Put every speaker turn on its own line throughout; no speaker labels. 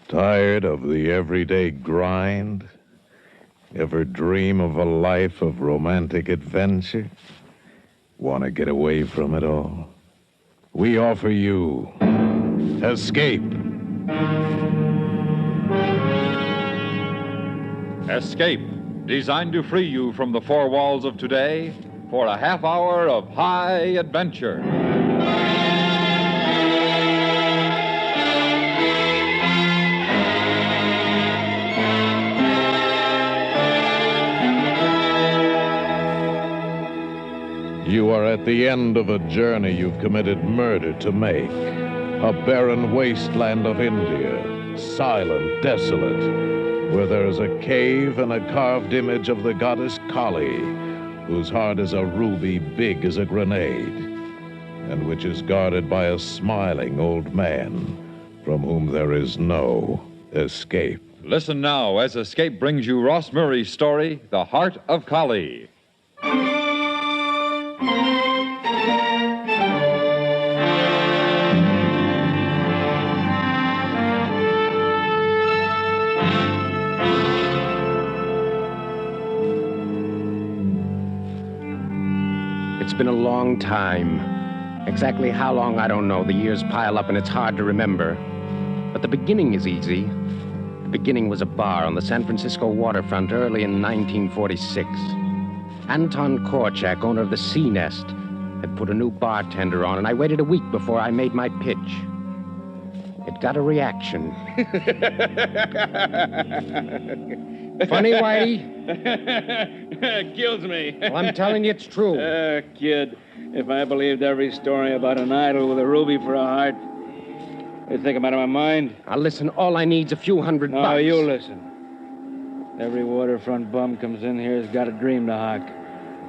Tired of the everyday grind? Ever dream of a life of romantic adventure? Want to get away from it all? We offer you Escape.
Escape, designed to free you from the four walls of today for a half hour of high adventure.
You are at the end of a journey you've committed murder to make. A barren wasteland of India, silent, desolate, where there is a cave and a carved image of the goddess Kali, whose heart is a ruby big as a grenade, and which is guarded by a smiling old man from whom there is no escape.
Listen now as Escape brings you Ross Murray's story, The Heart of Kali.
It's been a long time. Exactly how long, I don't know. The years pile up and it's hard to remember. But the beginning is easy. The beginning was a bar on the San Francisco waterfront early in 1946. Anton Korchak, owner of the Sea Nest, had put a new bartender on, and I waited a week before I made my pitch. It got a reaction. Funny, Whitey?
Kills me.
Well, I'm telling you it's true.
Kid, if I believed every story about an idol with a ruby for a heart, you'd think I'm out of my mind.
Now, listen, all I need's a few $100.
No, you listen. Every waterfront bum comes in here has got a dream to hawk.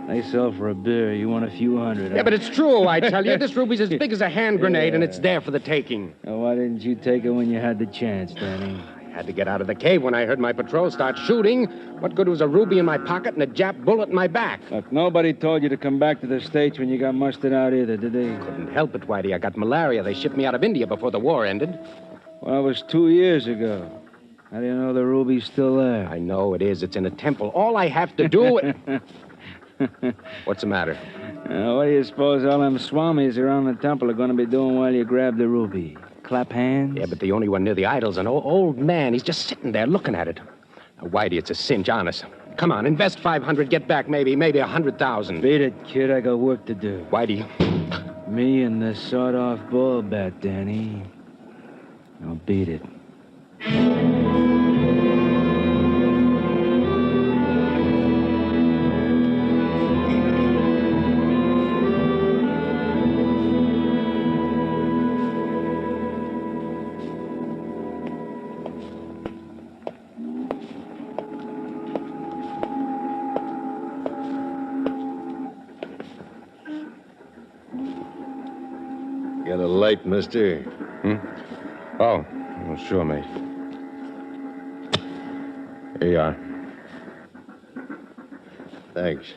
They sell for a beer. You want a few hundred.
Yeah, but it's true, I tell you. This ruby's as big as a hand grenade, and it's there for the taking.
Now, why didn't you take it when you had the chance, Danny?
I had to get out of the cave when I heard my patrol start shooting. What good was a ruby in my pocket and a Jap bullet in my back?
Look, nobody told you to come back to the States when you got mustered out either, did they?
Couldn't help it, Whitey. I got malaria. They shipped me out of India before the war ended.
Well, it was 2 years ago. How do you know the ruby's still there?
I know it is. It's in a temple. All I have to do... What's the matter?
What do you suppose all them swamis around the temple are going to be doing while you grab the ruby? Clap hands?
Yeah, but the only one near the idol's an old man. He's just sitting there looking at it. Now, Whitey, it's a cinch, honest. Come on, invest 500, get back maybe 100,000.
Beat it, kid. I got work to do.
Whitey.
Me and the sawed-off ball bat, Danny. I'll beat it.
Got a light, mister?
Oh, well, sure, mate. Here you are.
Thanks.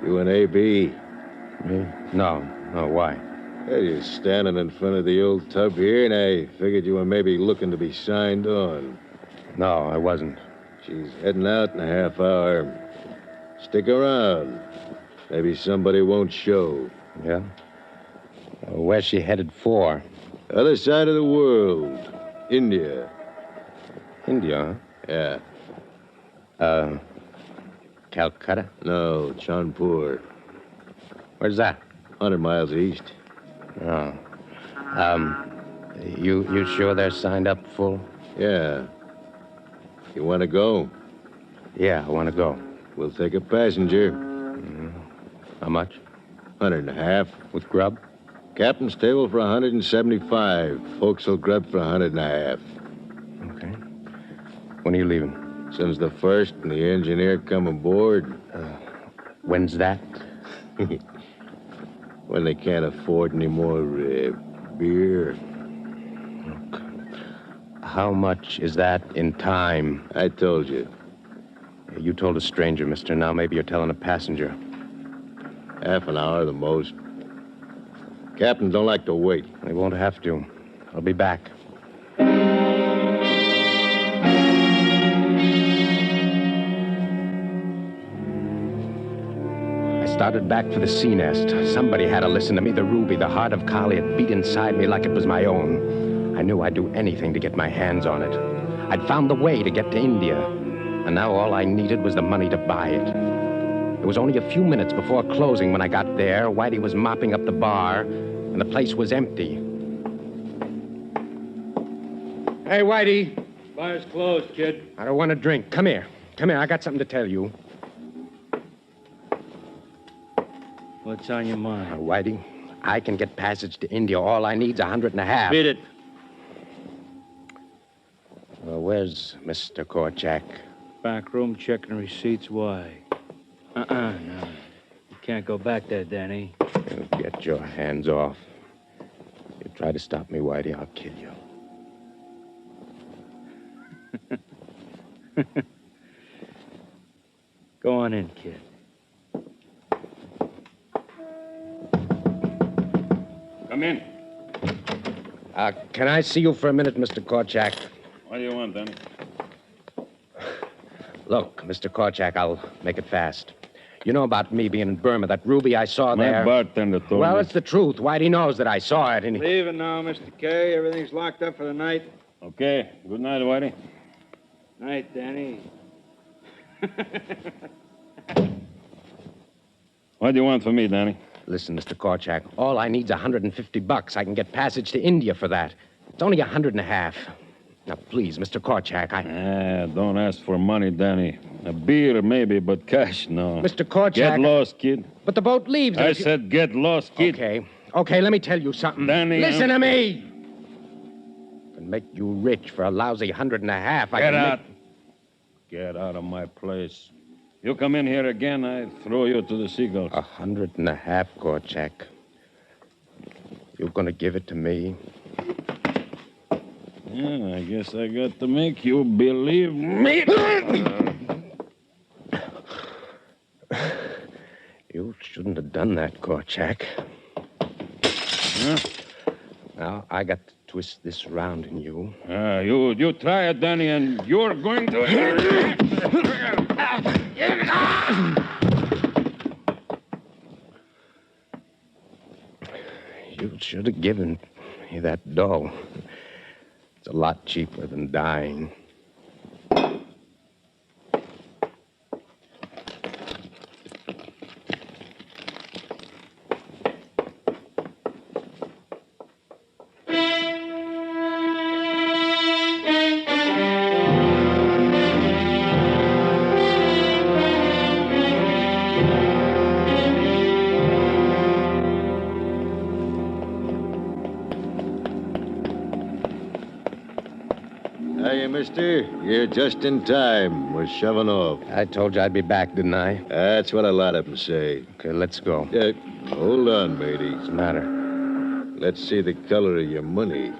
You an A.B.?
Me? No, why?
Hey, you're standing in front of the old tub here, and I figured you were maybe looking to be signed on.
No, I wasn't.
She's heading out in a half hour. Stick around. Maybe somebody won't show.
Yeah? Where's she headed for?
Other side of the world. India.
India,
Yeah.
huh? Calcutta?
No, Kanpur.
Where's that?
100 miles east.
Oh. You sure they're signed up full?
Yeah. You want to go?
Yeah, I want to go.
We'll take a passenger.
How much?
150.
With grub?
Captain's table for 175. Forecastle grub for 150.
Okay. When are you leaving?
Soon's the first and the engineer come aboard.
When's that?
When they can't afford any more beer.
How much is that in time?
I told you.
You told a stranger, mister. Now maybe you're telling a passenger.
Half an hour, the most. Captain don't like to wait.
They won't have to. I'll be back. started back for the sea nest. Somebody had to listen to me. The ruby, the heart of Kali, it beat inside me like it was my own. I knew I'd do anything to get my hands on it. I'd found the way to get to India. And now all I needed was the money to buy it. It was only a few minutes before closing when I got there. Whitey was mopping up the bar, and the place was empty. Hey, Whitey.
Bar's closed, kid.
I don't want a drink. Come here. Come here. I got something to tell you.
What's on your mind?
Whitey, I can get passage to India. All I need's $150.
Beat it.
Where's Mr. Korchak?
Back room checking receipts. Why? No. You can't go back there, Danny.
You get your hands off. You try to stop me, Whitey, I'll kill you.
Go on in, kid.
Come in.
Can I see you for a minute, Mr. Korchak?
What do you want, Danny?
Look, Mr. Korchak, I'll make it fast. You know about me being in Burma, that ruby I saw
My
there.
bartender told
Well,
me.
it's the truth. Whitey knows that I saw it, and he...
Leaving now, Mr. K. Everything's locked up for the night.
Okay. Good night, Whitey.
Night, Danny.
What do you want from me, Danny?
Listen, Mr. Korchak, all I need's $150. I can get passage to India for that. It's only $150. Now, please, Mr. Korchak,
Don't ask for money, Danny. A beer, maybe, but cash, no.
Mr. Korchak...
Get lost, kid.
But the boat leaves...
I said get lost, kid.
Okay, let me tell you something.
Danny...
Listen to me! I can make you rich for a lousy $150.
Get out. Get out of my place. You come in here again, I throw you to the seagulls.
$150, Korchak. You gonna give it to me?
Yeah, I guess I got to make you believe me.
You shouldn't have done that, Korchak.
Huh?
Now, I got to twist this round in you.
You try it, Danny, and you're going to...
You should have given me that dough. It's a lot cheaper than dying.
Hiya, mister. You're just in time. We're shoving off.
I told you I'd be back, didn't I?
That's what a lot of them say.
Okay, let's go.
Hold on, matey.
What's the matter?
Let's see the color of your money.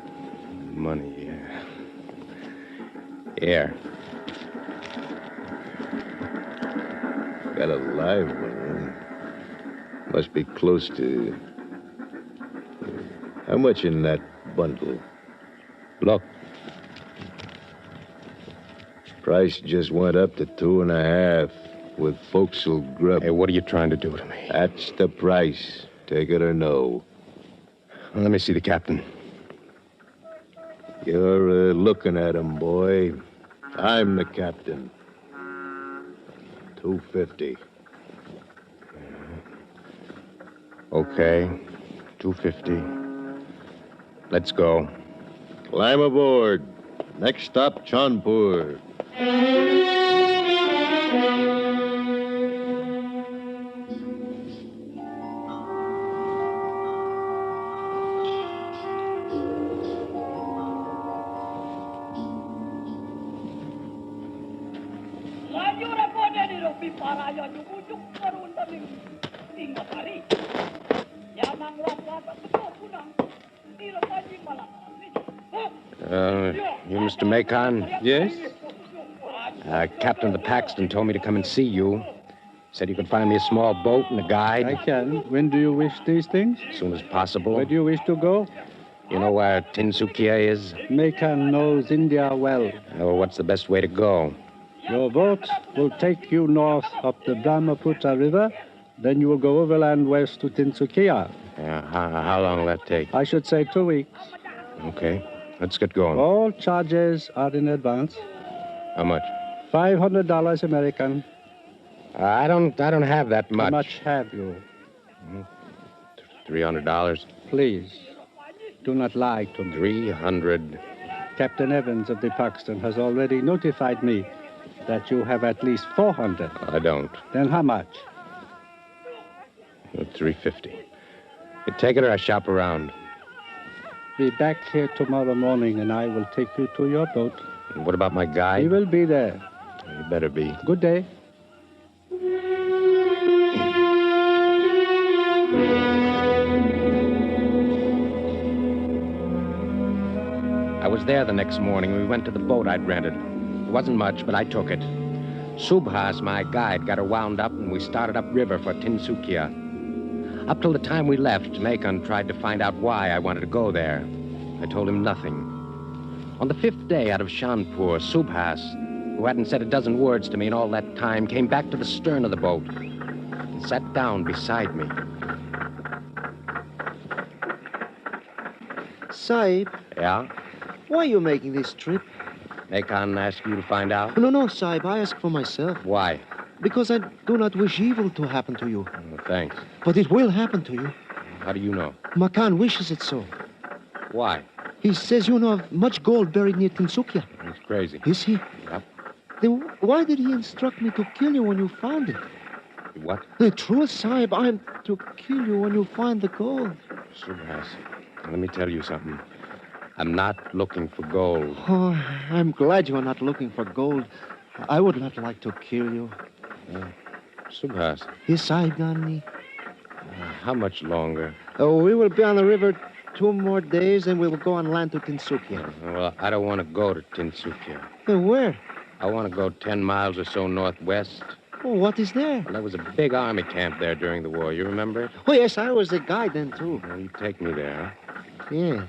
Money, yeah. Here.
Got a live one, huh? Must be close to... How much in that bundle?
Look.
Price just went up to 2.5 with forecastle grub.
Hey, what are you trying to do to me?
That's the price. Take it or no.
Well, let me see the captain.
You're looking at him, boy. I'm the captain. $250.
Okay. $250. Let's go.
Climb aboard. Next stop, Chaunpur.
You Mr. Macon?
Yes?
Captain of the Paxton told me to come and see you. Said you could find me a small boat and a guide.
I can. When do you wish these things?
As soon as possible.
Where do you wish to go?
You know where Tinsukia is?
Macon knows India well.
Oh, what's the best way to go?
Your boat will take you north up the Brahmaputra River, Then you will go overland west to Tinsukia.
Yeah, how long will that take?
I should say 2 weeks.
Okay, let's get going.
All charges are in advance.
How much?
$500 American.
I don't have that much.
How much have you?
$300.
Please, do not lie to me.
300.
Captain Evans of the Paxton has already notified me that you have at least 400.
I don't.
Then how much?
350. You take it or I shop around.
Be back here tomorrow morning and I will take you to your boat.
And what about my guide?
He will be there.
You better be.
Good day.
I was there the next morning. We went to the boat I'd rented. It wasn't much, but I took it. Subhas, my guide, got her wound up, and we started upriver for Tinsukia. Up till the time we left, Macon tried to find out why I wanted to go there. I told him nothing. On the 5th day out of Shanpur, Subhas, who hadn't said a dozen words to me in all that time, came back to the stern of the boat and sat down beside me.
Sahib,
Yeah?
why are you making this trip?
Macon asked you to find out?
No, Sahib, I ask for myself.
Why?
Because I do not wish evil to happen to you.
Oh, thanks.
But it will happen to you.
How do you know?
Makan wishes it so.
Why?
He says you know of much gold buried near Tinsukia.
He's crazy.
Is he?
Yep.
Then why did he instruct me to kill you when you found it?
What?
The truth, Sahib, I am to kill you when you find the gold.
Subhas, let me tell you something. I'm not looking for gold.
Oh, I'm glad you are not looking for gold. I would not like to kill you.
Subhas,
Yes, Sahib Gandhi.
how much longer?
Oh, we will be on the river 2 more days, and we will go on land to Tinsukia.
Well, I don't want to go to Tinsukia.
Where?
I want to go 10 miles or so northwest.
Oh, what is there?
Well, there was a big army camp there during the war. You remember it?
Oh, yes, I was the guide then, too.
Well, you take me there, huh?
Yes.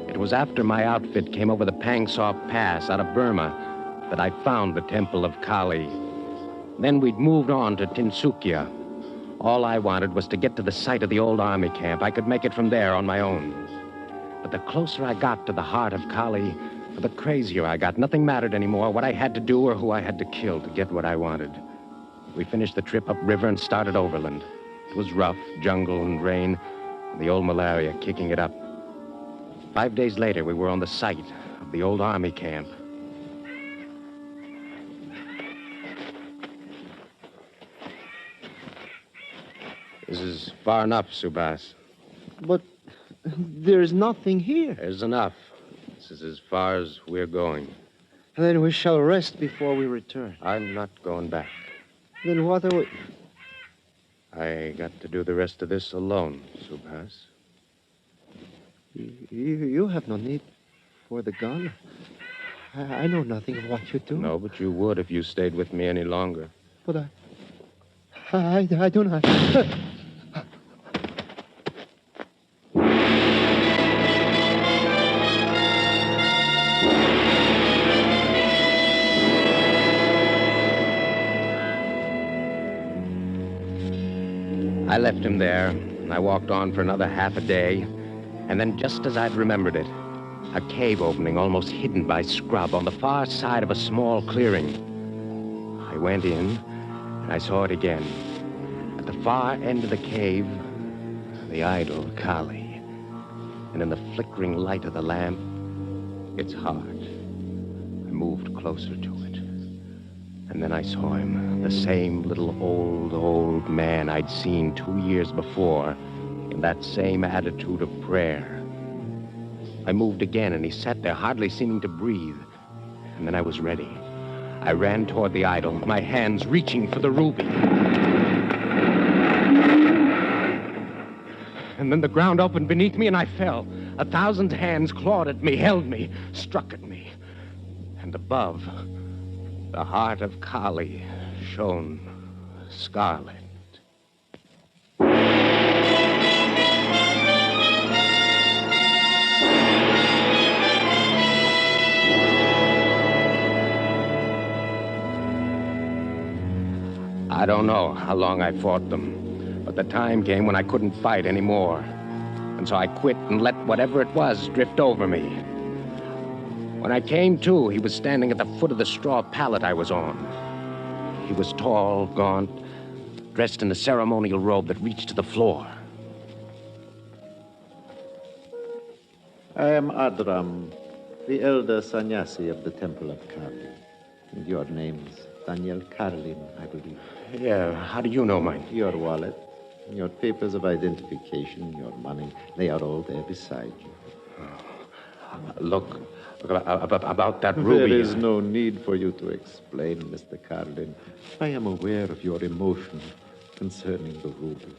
It was after my outfit came over the Pangsop Pass out of Burma that I found the Temple of Kali. Then we'd moved on to Tinsukia. All I wanted was to get to the site of the old army camp. I could make it from there on my own. But the closer I got to the heart of Kali, the crazier I got. Nothing mattered anymore, what I had to do or who I had to kill to get what I wanted. We finished the trip upriver and started overland. It was rough, jungle and rain, and the old malaria kicking it up. 5 days later, we were on the site of the old army camp. This is far enough, Subhas.
But there's nothing here.
There's enough. This is as far as we're going.
And then we shall rest before we return.
I'm not going back.
Then what are we...
I got to do the rest of this alone, Subhas.
You have no need for the gun. I know nothing of what you do.
No, but you would if you stayed with me any longer.
But I do not...
I left him there, and I walked on for another half a day, and then just as I'd remembered it, a cave opening almost hidden by scrub on the far side of a small clearing. I went in, and I saw it again. At the far end of the cave, the idol, Kali. And in the flickering light of the lamp, its heart. I moved closer to it. And then I saw him, the same little old man I'd seen 2 years before, in that same attitude of prayer. I moved again, and he sat there, hardly seeming to breathe. And then I was ready. I ran toward the idol, my hands reaching for the ruby. And then the ground opened beneath me, and I fell. 1,000 hands clawed at me, held me, struck at me. And above, the heart of Kali shone scarlet. I don't know how long I fought them, but the time came when I couldn't fight anymore. And so I quit and let whatever it was drift over me. When I came to, he was standing at the foot of the straw pallet I was on. He was tall, gaunt, dressed in a ceremonial robe that reached to the floor.
I am Adram, the elder sannyasi of the Temple of Kali. And your name's Daniel Karlin, I believe.
Yeah, how do you know mine?
Your wallet, your papers of identification, your money, they are all there beside you.
Look, about that ruby.
There is no need for you to explain, Mr. Karlin. I am aware of your emotion concerning the ruby.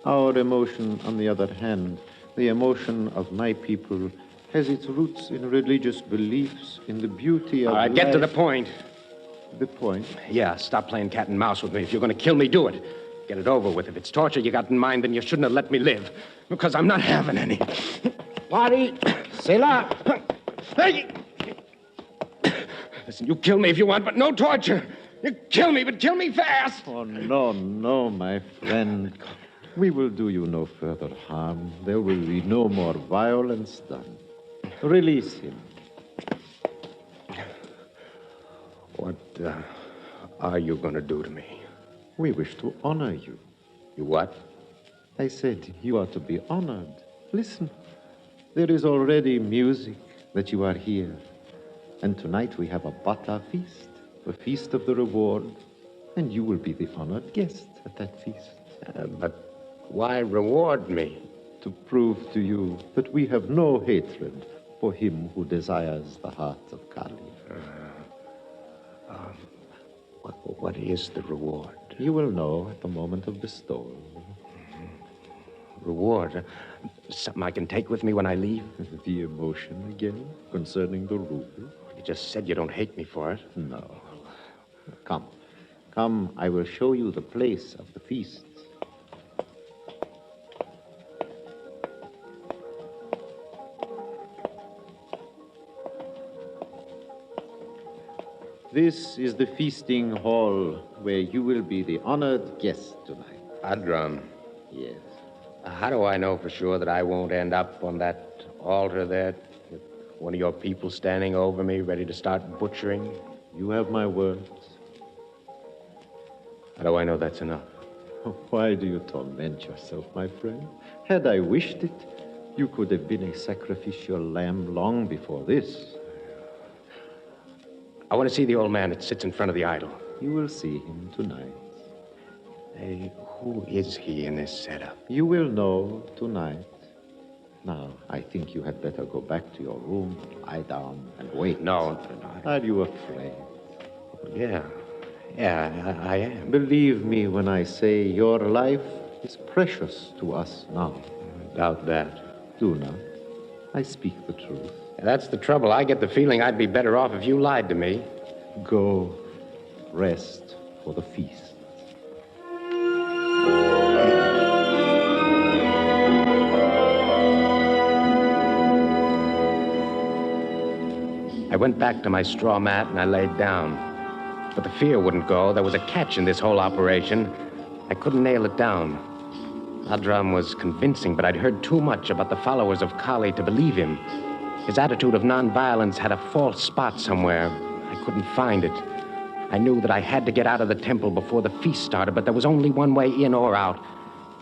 Our emotion, on the other hand, the emotion of my people, has its roots in religious beliefs, in the beauty of
All right,
life.
get to the point.
The point?
Yeah, stop playing cat and mouse with me. If you're going to kill me, do it. Get it over with. If it's torture you got in mind, then you shouldn't have let me live. Because I'm not having any. Body, c'est là. Hey! Listen, you kill me if you want, but no torture. You kill me, but kill me fast.
Oh, no, my friend. We will do you no further harm. There will be no more violence done. Release him.
What are you going to do to me?
We wish to honor you.
You what?
I said you are to be honored. Listen, there is already music that you are here. And tonight we have a bata feast, a feast of the reward. And you will be the honored guest at that feast.
But why reward me?
To prove to you that we have no hatred for him who desires the heart of Kali.
What is the reward?
You will know at the moment of bestowal.
Reward? Something I can take with me when I leave?
The emotion again concerning the ruby.
You just said you don't hate me for it.
No. Come, I will show you the place of the feasts. This is the feasting hall where you will be the honored guest tonight.
Adram.
Yes.
How do I know for sure that I won't end up on that altar there with one of your people standing over me, ready to start butchering?
You have my words.
How do I know that's enough?
Why do you torment yourself, my friend? Had I wished it, you could have been a sacrificial lamb long before this.
I want to see the old man that sits in front of the idol.
You will see him tonight.
Hey, who is he in this setup?
You will know tonight. Now, I think you had better go back to your room, lie down, and wait.
No.
Are you afraid?
Yeah, I am.
Believe me when I say your life is precious to us now.
I doubt that.
Do not. I speak the truth.
That's the trouble. I get the feeling I'd be better off if you lied to me.
Go, rest for the feast.
I went back to my straw mat and I laid down. But the fear wouldn't go. There was a catch in this whole operation. I couldn't nail it down. Adram was convincing, but I'd heard too much about the followers of Kali to believe him. His attitude of nonviolence had a false spot somewhere. I couldn't find it. I knew that I had to get out of the temple before the feast started, but there was only one way in or out,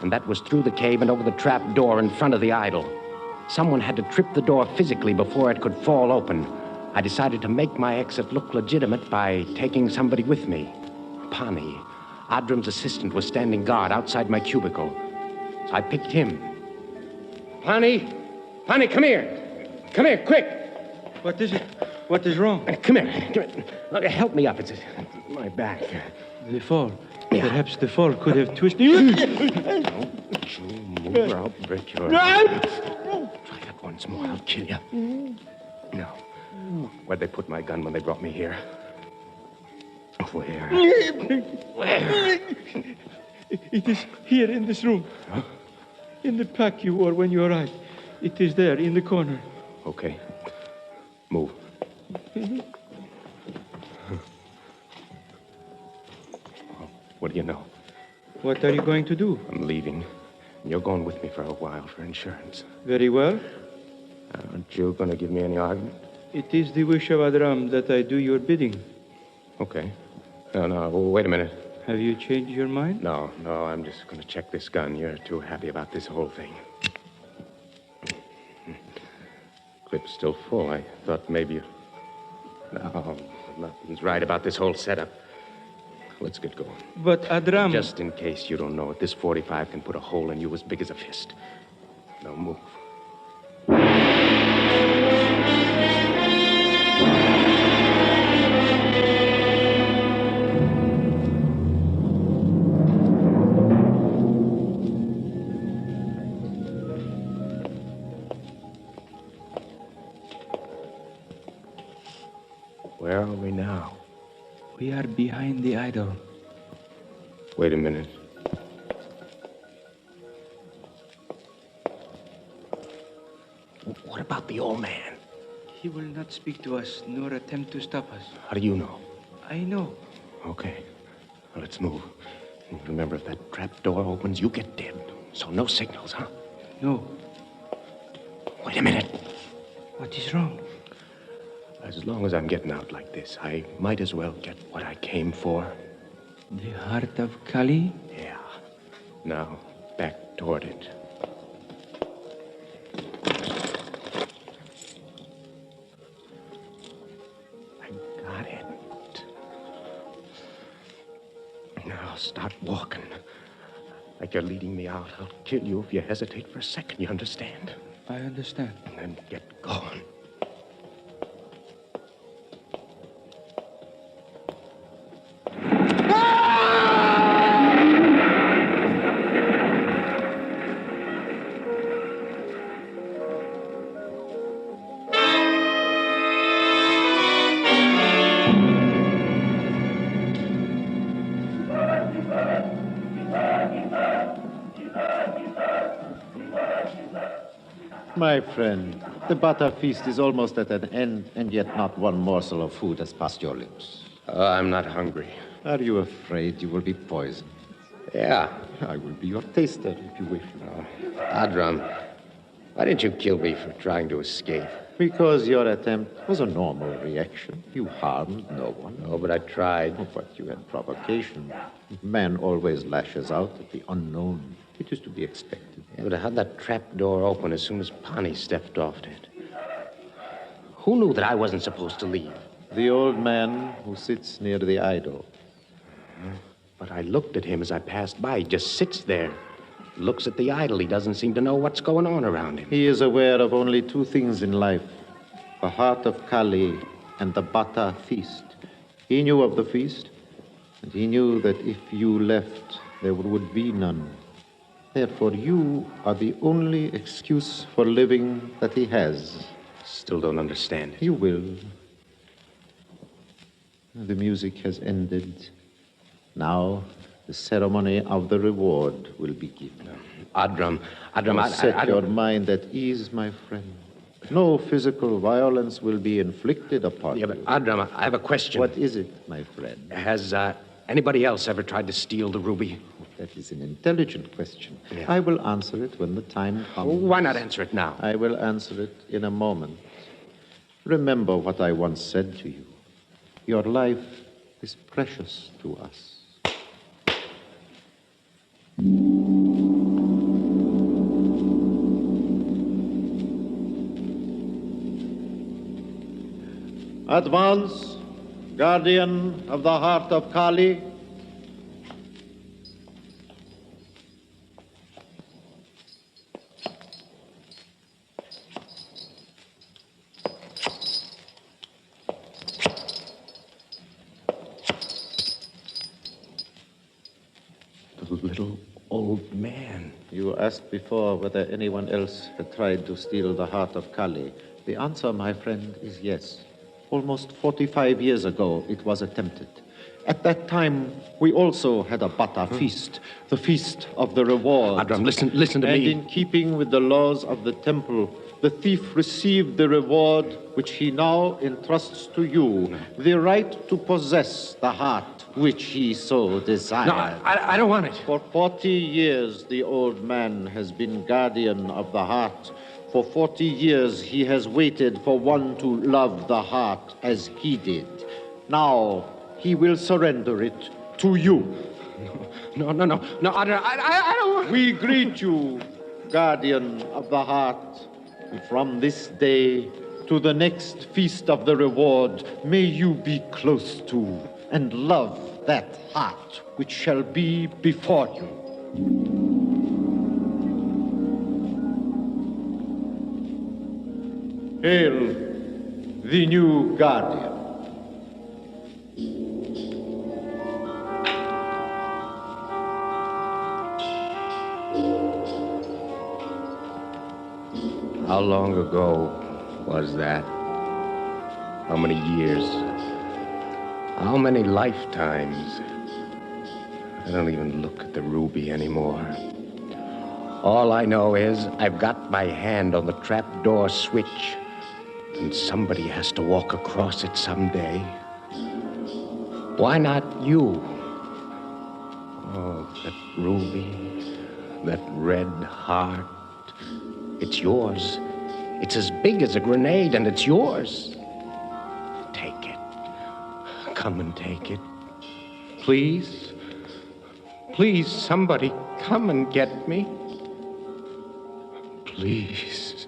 and that was through the cave and over the trap door in front of the idol. Someone had to trip the door physically before it could fall open. I decided to make my exit look legitimate by taking somebody with me. Pani, Adram's assistant, was standing guard outside my cubicle. So I picked him. Pani, come here. Come here, quick.
What is it? What is wrong?
Come here. Look, help me up. It's my back.
The fall. Yeah. Perhaps the fall could have twisted.
Don't you move or I'll break your... Try that once more. I'll kill you. No. Where'd they put my gun when they brought me here? Where?
It is here in this room.
Huh?
In the pack you wore when you arrived. It is there in the corner.
Okay. Move. What do you know?
What are you going to do?
I'm leaving. You're going with me for a while for insurance.
Very well.
Aren't you going to give me any argument?
It is the wish of Adram that I do your bidding.
Okay. No, wait a minute.
Have you changed your mind?
No, I'm just going to check this gun. You're too happy about this whole thing. Clip's still full. I thought maybe you... No, nothing's right about this whole setup. Let's get going.
But Adram...
Just in case you don't know it, this 45 can put a hole in you as big as a fist. Now move. Where are we now?
We are behind the idol.
Wait a minute. What about the old man?
He will not speak to us, nor attempt to stop us.
How do you know?
I know.
Okay. Well, let's move. Remember, if that trap door opens, you get dead. So no signals, huh?
No.
Wait a minute.
What is wrong?
As long as I'm getting out like this, I might as well get what I came for.
The heart of Kali?
Yeah. Now, back toward it. I got it. Now, start walking. Like you're leading me out. I'll kill you if you hesitate for a second, you understand?
I understand.
And then get going.
My friend, the butter feast is almost at an end, and yet not one morsel of food has passed your lips.
I'm not hungry.
Are you afraid you will be poisoned?
Yeah.
I will be your taster if you wish.
Adram, why didn't you kill me for trying to escape?
Because your attempt was a normal reaction. You harmed no one.
Oh, but I tried.
Oh, but you had provocation. Man always lashes out at the unknown. It is to be expected.
Yeah, but I had that trap door open as soon as Pani stepped off it. Who knew that I wasn't supposed to leave?
The old man who sits near the idol.
But I looked at him as I passed by. He just sits there. Looks at the idol. He doesn't seem to know what's going on around him.
He is aware of only two things in life. The heart of Kali and the Bata feast. He knew of the feast, and he knew that if you left, there would be none. Therefore, you are the only excuse for living that he has.
Still don't understand it.
You will. The music has ended. Now, the ceremony of the reward will begin.
Adram,
Set your mind at ease, my friend. No physical violence will be inflicted upon you.
Yeah, but Adram, I have a question.
What is it, my friend?
Has anybody else ever tried to steal the ruby?
That is an intelligent question.
Yeah.
I will answer it when the time comes.
Why not answer it now?
I will answer it in a moment. Remember what I once said to you. Your life is precious to us. Advance, guardian of the heart of Kali.
The little old man.
You asked before whether anyone else had tried to steal the heart of Kali. The answer, my friend, is yes. Almost 45 years ago, it was attempted. At that time, we also had a Bata feast, the feast of the reward.
Adram, listen to me.
And in keeping with the laws of the temple, the thief received the reward which he now entrusts to you, the right to possess the heart which he so desired.
No, I don't want it.
For 40 years, the old man has been guardian of the heart. For 40 years, he has waited for one to love the heart as he did. Now, he will surrender it to you.
No, I don't want...
We greet you, guardian of the heart. From this day to the next feast of the reward, may you be close to and love that heart which shall be before you. Hail the new guardian.
How long ago was that? How many years? How many lifetimes? I don't even look at the ruby anymore. All I know is I've got my hand on the trapdoor switch, and somebody has to walk across it someday. Why not you? Oh, that ruby, that red heart. It's yours. It's as big as a grenade, and it's yours. Take it. Come and take it. Please. Please, somebody, come and get me. Please.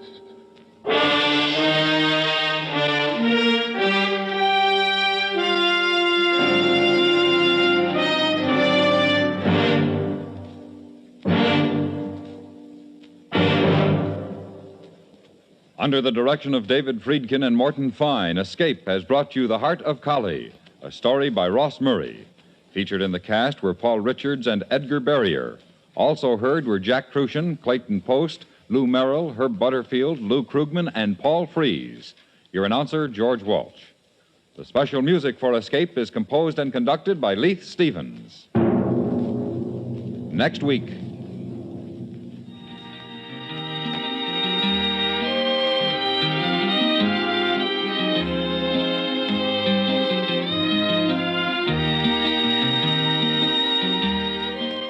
Under the direction of David Friedkin and Morton Fine, Escape has brought you The Heart of Collie, a story by Ross Murray. Featured in the cast were Paul Richards and Edgar Barrier. Also heard were Jack Crucian, Clayton Post, Lou Merrill, Herb Butterfield, Lou Krugman, and Paul Freese. Your announcer, George Walsh. The special music for Escape is composed and conducted by Leith Stevens. Next week.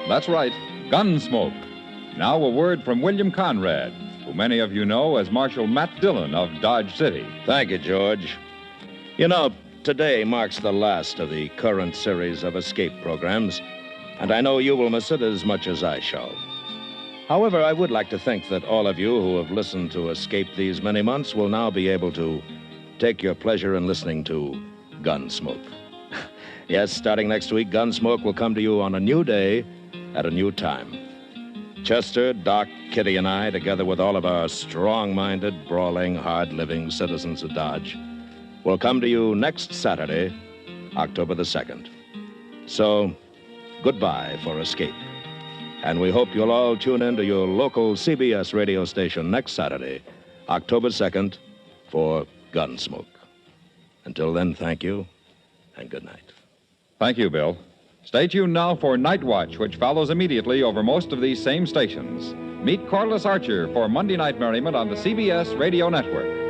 That's right, Gunsmoke. Now a word from William Conrad, who many of you know as Marshal Matt Dillon of Dodge City.
Thank you, George. You know, today marks the last of the current series of escape programs, and I know you will miss it as much as I shall. However, I would like to think that all of you who have listened to Escape these many months will now be able to take your pleasure in listening to Gunsmoke. Yes, starting next week, Gunsmoke will come to you on a new day at a new time. Chester, Doc, Kitty, and I, together with all of our strong-minded, brawling, hard-living citizens of Dodge, will come to you next Saturday, October the 2nd. So, goodbye for Escape. And we hope you'll all tune in to your local CBS radio station next Saturday, October 2nd, for Gunsmoke. Until then, thank you, and good night.
Thank you, Bill. Stay tuned now for Night Watch, which follows immediately over most of these same stations. Meet Corliss Archer for Monday Night Merriment on the CBS Radio Network.